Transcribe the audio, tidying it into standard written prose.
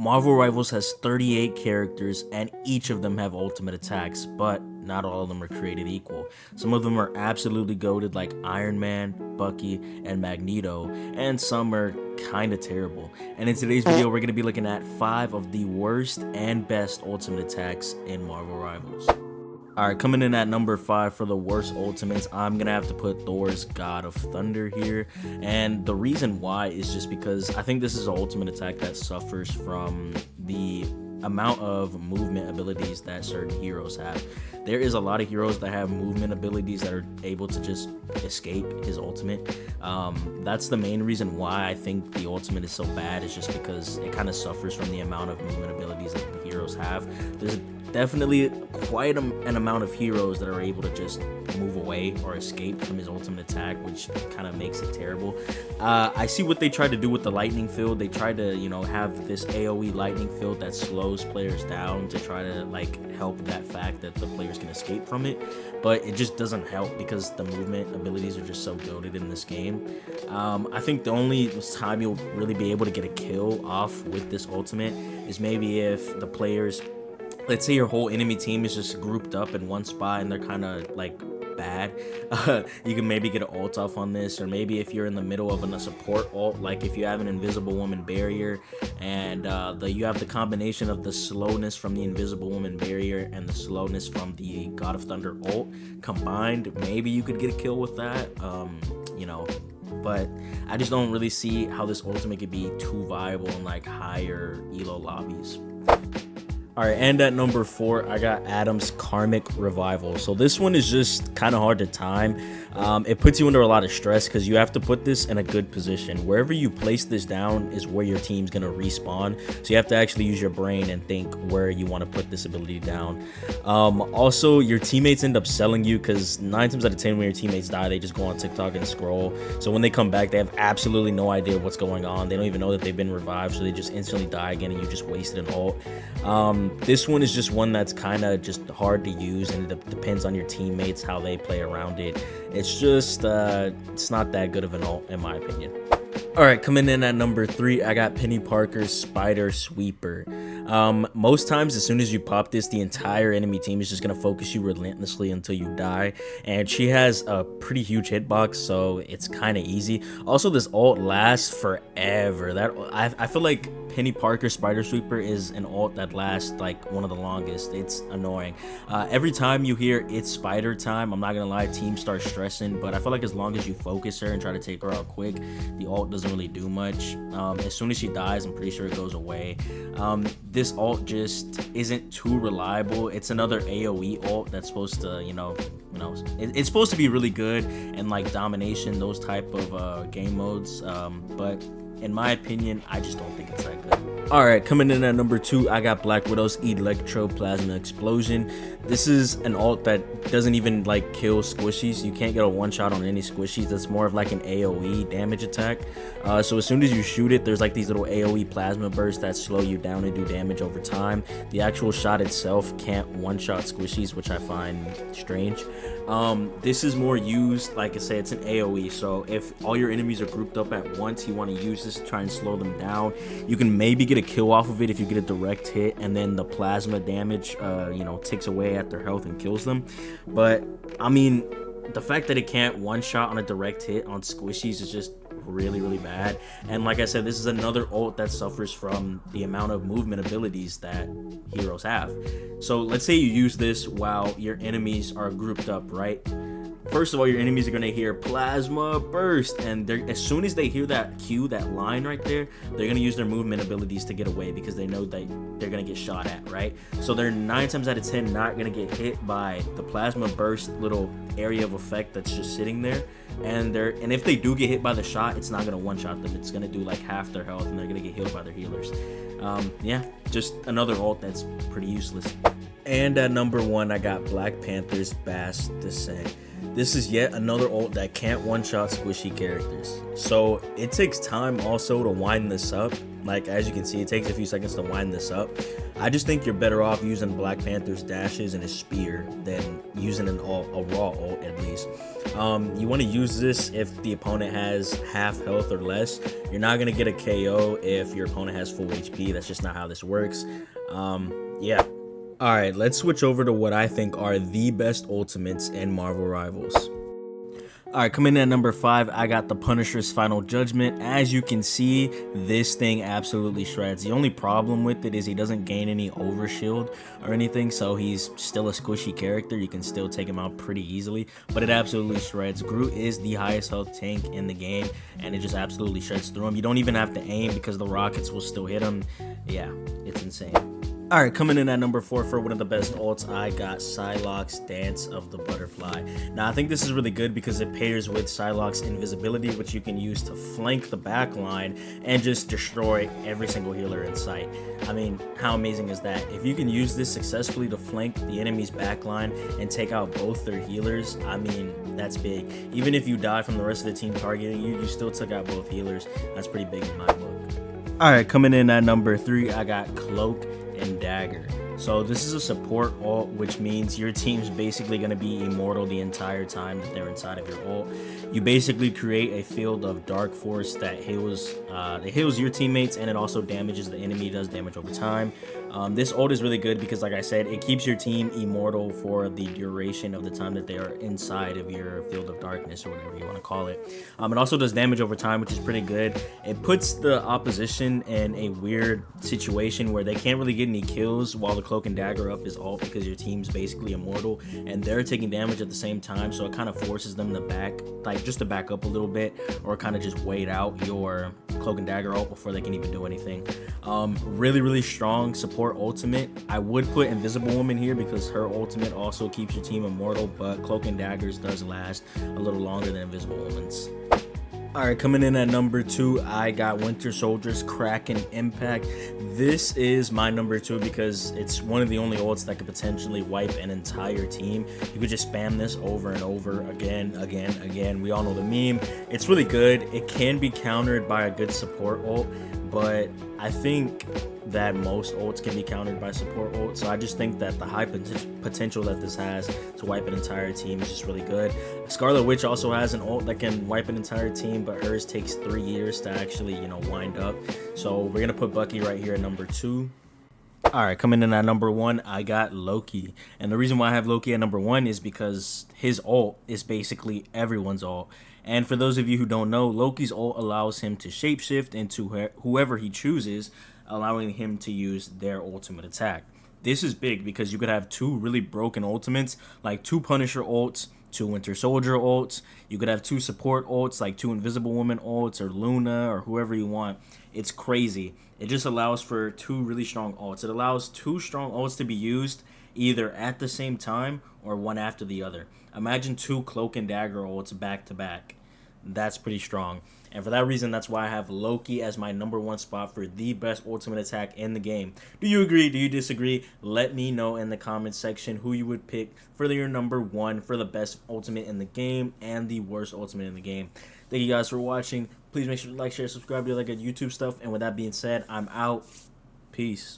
Marvel Rivals has 38 characters and each of them have ultimate attacks, but not all of them are created equal. Some of them are absolutely goated like Iron Man, Bucky, and Magneto, and some are kinda terrible. And in today's video, we're gonna be looking at 5 of the worst and best ultimate attacks in Marvel Rivals. Alright, coming in at number 5 for the worst ultimates, I'm gonna have to put Thor's God of Thunder here. And the reason why is just because I think this is an ultimate attack that suffers from the amount of movement abilities that certain heroes have. There is a lot of heroes that have movement abilities that are able to just escape his ultimate. That's the main reason why I think the ultimate is so bad, is just because it kind of suffers from the amount of movement abilities that the heroes have. There's definitely quite an amount of heroes that are able to just move away or escape from his ultimate attack, which kind of makes it terrible. I see what they tried to do with the lightning field. They tried to, have this AoE lightning field that slows players down to try to help that fact that the players can escape from it, but it just doesn't help because the movement abilities are just so goated in this game. I think the only time you'll really be able to get a kill off with this ultimate is maybe if the players, let's say your whole enemy team is just grouped up in one spot and they're kind of bad. You can maybe get an ult off on this, or maybe if you're in the middle of a support ult, like if you have an Invisible Woman barrier and you have the combination of the slowness from the Invisible Woman barrier and the slowness from the God of Thunder ult combined, maybe you could get a kill with that. But I just don't really see how this ultimate could be too viable in higher elo lobbies. Alright, and at number 4, I got Adam's Karmic Revival. So this one is just kind of hard to time. It puts you under a lot of stress because you have to put this in a good position. Wherever you place this down is where your team's going to respawn. So you have to actually use your brain and think where you want to put this ability down. Also, your teammates end up selling you because 9 times out of 10 when your teammates die, they just go on TikTok and scroll. So when they come back, they have absolutely no idea what's going on. They don't even know that they've been revived, so they just instantly die again and you just wasted an ult. This one is just one that's kind of just hard to use, and it depends on your teammates how they play around it. It's just it's not that good of an ult in my opinion. All right, coming in at number 3, I got Penny Parker's Spider Sweeper. Most times, as soon as you pop this, the entire enemy team is just going to focus you relentlessly until you die. And she has a pretty huge hitbox, so it's kind of easy. Also, this ult lasts forever. I feel like Penny Parker Spider Sweeper is an ult that lasts one of the longest. It's annoying. Every time you hear it's spider time, I'm not gonna lie, teams start stressing, but I feel like as long as you focus her and try to take her out quick, the ult doesn't really do much. As soon as she dies, I'm pretty sure it goes away. This ult just isn't too reliable. It's another AoE ult that's supposed to, it's supposed to be really good in domination, those type of game modes, but in my opinion, I just don't think it's that good. Alright, coming in at number 2, I got Black Widow's Electroplasma Explosion. This is an ult that doesn't even kill squishies. You can't get a one-shot on any squishies. That's more of an AoE damage attack. So as soon as you shoot it, there's these little AoE plasma bursts that slow you down and do damage over time. The actual shot itself can't one-shot squishies, which I find strange. This is more used, like I say, it's an AoE, so if all your enemies are grouped up at once, you want to use this to try and slow them down. You can maybe get a kill off of it if you get a direct hit, and then the plasma damage, ticks away at their health and kills them. But, I mean, the fact that it can't one-shot on a direct hit on squishies is just really, really bad. And like I said, this is another ult that suffers from the amount of movement abilities that heroes have. So let's say you use this while your enemies are grouped up, right? First of all, your enemies are going to hear Plasma Burst, and as soon as they hear that cue, that line right there, they're going to use their movement abilities to get away because they know that they're going to get shot at, right? So they're 9 times out of 10 not going to get hit by the Plasma Burst little area of effect that's just sitting there. And if they do get hit by the shot, it's not going to one-shot them. It's going to do half their health, and they're going to get healed by their healers. Yeah, just another ult that's pretty useless. And at number 1, I got Black Panther's Bass Descent. This is yet another ult that can't one-shot squishy characters. So it takes time also to wind this up. Like, as you can see, it takes a few seconds to wind this up. I just think you're better off using Black Panther's dashes and his spear than using a raw ult, at least. You want to use this if the opponent has half health or less. You're not going to get a KO if your opponent has full HP. That's just not how this works. Yeah. Alright, let's switch over to what I think are the best ultimates in Marvel Rivals. Alright, coming in at number 5, I got the Punisher's Final Judgment. As you can see, this thing absolutely shreds. The only problem with it is he doesn't gain any overshield or anything, so he's still a squishy character. You can still take him out pretty easily, but it absolutely shreds. Groot is the highest health tank in the game, and it just absolutely shreds through him. You don't even have to aim because the rockets will still hit him. Yeah, it's insane. Alright, coming in at number 4 for one of the best ults, I got Psylocke's Dance of the Butterfly. Now, I think this is really good because it pairs with Psylocke's invisibility, which you can use to flank the back line and just destroy every single healer in sight. I mean, how amazing is that? If you can use this successfully to flank the enemy's back line and take out both their healers, I mean, that's big. Even if you die from the rest of the team targeting you, you still took out both healers. That's pretty big in my book. Alright, coming in at number 3, I got Cloak and Dagger. So this is a support ult, which means your team's basically going to be immortal the entire time that they're inside of your ult. You basically create a field of dark force that heals your teammates, and it also damages the enemy, does damage over time. This ult is really good because, like I said, it keeps your team immortal for the duration of the time that they are inside of your field of darkness, or whatever you want to call it. It also does damage over time, which is pretty good. It puts the opposition in a weird situation where they can't really get any kills while the Cloak and Dagger up is ult, because your team's basically immortal and they're taking damage at the same time, so it kind of forces them to back up a little bit, or kind of just wait out your Cloak and Dagger ult before they can even do anything. Really strong support ultimate. I would put Invisible Woman here because her ultimate also keeps your team immortal, but Cloak and Daggers does last a little longer than Invisible Woman's. Alright, coming in at number 2, I got Winter Soldier's Kraken Impact. This is my number 2 because it's one of the only ults that could potentially wipe an entire team. You could just spam this over and over again. We all know the meme. It's really good. It can be countered by a good support ult, but I think that most ults can be countered by support ults. So I just think that the high potential that this has to wipe an entire team is just really good. Scarlet Witch also has an ult that can wipe an entire team, but hers takes 3 years to actually, wind up. So we're gonna put Bucky right here at number 2. Alright, coming in at number 1, I got Loki. And the reason why I have Loki at number 1 is because his ult is basically everyone's ult. And for those of you who don't know, Loki's ult allows him to shapeshift into whoever he chooses, allowing him to use their ultimate attack. This is big because you could have 2 really broken ultimates, like 2 Punisher ults, 2 Winter Soldier ults. You could have 2 support ults, like 2 Invisible Woman ults, or Luna, or whoever you want. It's crazy. It just allows for 2 really strong ults. It allows 2 strong ults to be used either at the same time or one after the other. Imagine 2 Cloak and Dagger ults back to back. That's pretty strong. And for that reason, that's why I have Loki as my number 1 spot for the best ultimate attack in the game. Do you agree? Do you disagree? Let me know in the comments section who you would pick for your number 1 for the best ultimate in the game and the worst ultimate in the game. Thank you guys for watching. Please make sure to like, share, subscribe, do like good YouTube stuff. And with that being said, I'm out. Peace.